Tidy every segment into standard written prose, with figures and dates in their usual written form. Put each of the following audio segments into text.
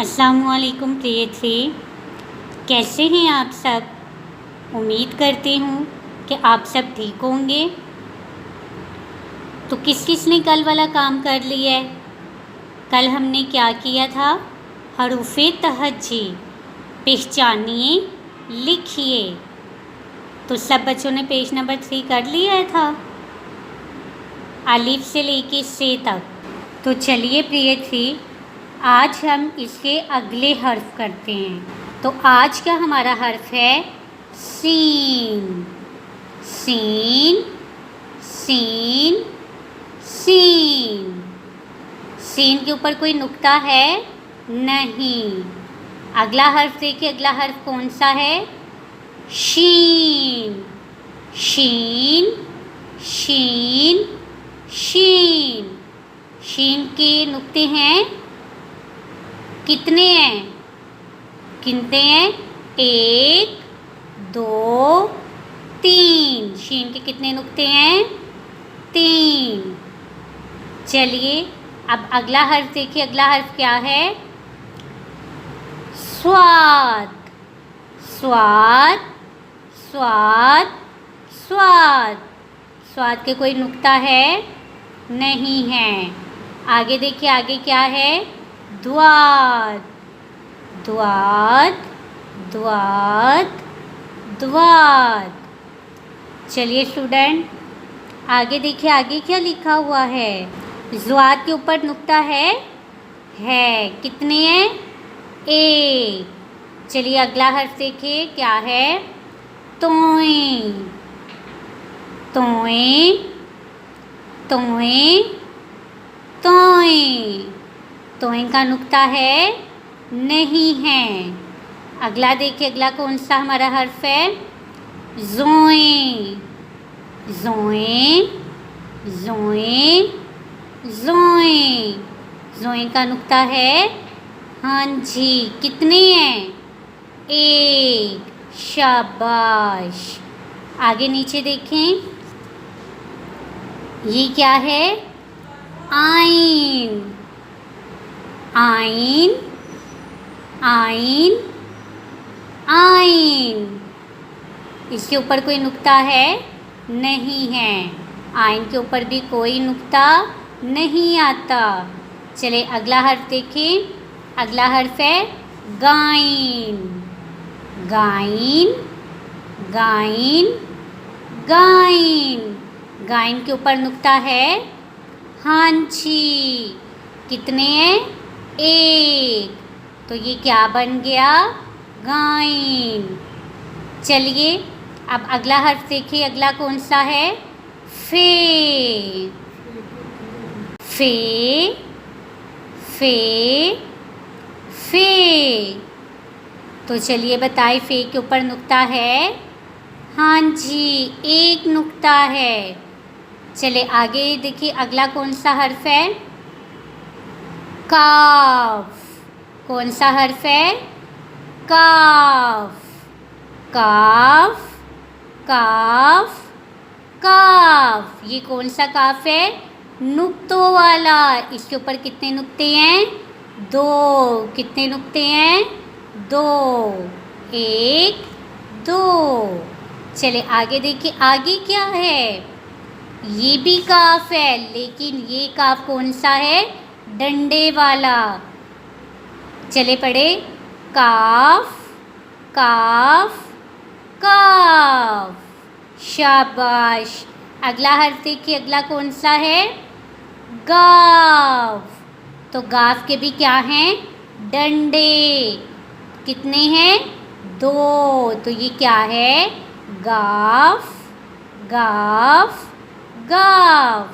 अस्सलामुअलैकुम प्रियथी, कैसे हैं आप सब। उम्मीद करती हूँ कि आप सब ठीक होंगे। तो किस किस ने कल वाला काम कर लिया है। कल हमने क्या किया था, हरूफ़े तहज्जी पहचानिए लिखिए। तो सब बच्चों ने पेज नंबर 3 कर लिया था, अलिफ से लेके से तक। तो चलिए प्रियथी, आज हम इसके अगले हर्फ करते हैं। तो आज का हमारा हर्फ है सीन। सीन सीन सीन। सीन के ऊपर कोई नुक्ता है नहीं। अगला हर्फ देखिए, अगला हर्फ कौन सा है, शीन। शीन शीन शीन। शीन के नुक्ते हैं, कितने हैं, गिनते हैं, 1 2 3। शीन के कितने नुक्ते हैं, 3। चलिए अब अगला हर्फ देखिए, अगला हर्फ क्या है, स्वाद। स्वाद स्वाद स्वाद। स्वाद के कोई नुक्ता है नहीं है। आगे देखिए, आगे क्या है, द्वाद। द्वाद द्वाद द्वाद। चलिए स्टूडेंट, आगे देखिए, आगे क्या लिखा हुआ है, ज़्वाद के ऊपर नुक्ता है कितने हैं, 1। चलिए अगला हर्फ देखिए क्या है, तोएं। तोएं तोएं तोएं। तोएं का नुक्ता है नहीं है। अगला देखिए, अगला कौन सा हमारा हर्फ है, ज़ोएं। ज़ोएं ज़ोएं ज़ोएं। ज़ोएं का नुक्ता है हाँ जी, कितने हैं, 1। शाबाश। आगे नीचे देखें, ये क्या है, आइन। आइन आइन आइन। इसके ऊपर कोई नुक्ता है नहीं है। आइन के ऊपर भी कोई नुक्ता नहीं आता। चले अगला हर्फ देखें, अगला हर्फ है again. Again again again. Again के ऊपर नुक्ता है हाँ जी, कितने हैं, 1। तो ये क्या बन गया, गाइन। चलिए अब अगला हर्फ देखिए, अगला कौन सा है, फे। फे फे फे। तो चलिए बताइए, फे के ऊपर नुक्ता है हाँ जी, 1 नुक्ता है। चले आगे देखिए, अगला कौन सा हर्फ है, काफ। कौन सा हर्फ है, काफ। काफ काफ काफ। ये कौन सा काफ है, नुक्तों वाला। इसके ऊपर कितने नुक्ते हैं, 2। कितने नुक्ते हैं, 2। 1 2। चले आगे देखिए, आगे क्या है, ये भी काफ है, लेकिन ये काफ कौन सा है, डंडे वाला। चले पढ़े, काफ काफ काफ। शाबाश। अगला हर्फ देखिए, अगला कौन सा है, गाफ। तो गाफ के भी क्या हैं, डंडे। कितने हैं, 2। तो ये क्या है, गाफ गाफ गाफ।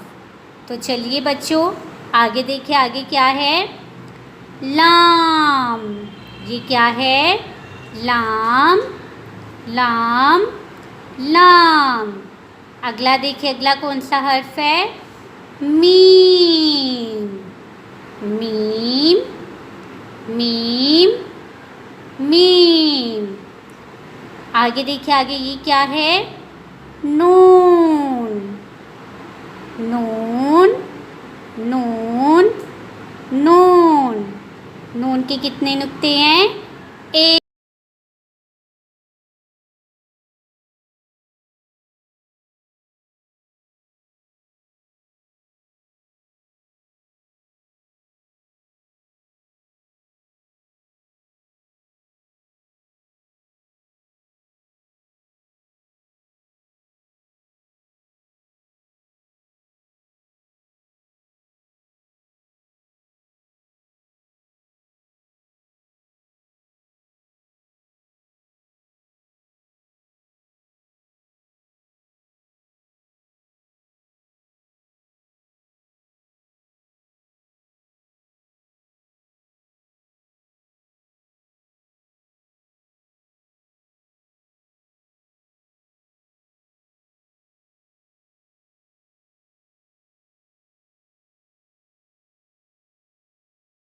तो चलिए बच्चों आगे देखिए, आगे क्या है, लाम। ये क्या है, लाम लाम लाम। अगला देखिए, अगला कौन सा हर्फ है, मीम। Meme meme meme. आगे देखिए, आगे ये क्या है, नून। नून नून नून। नून के कितने नुक्ते हैं?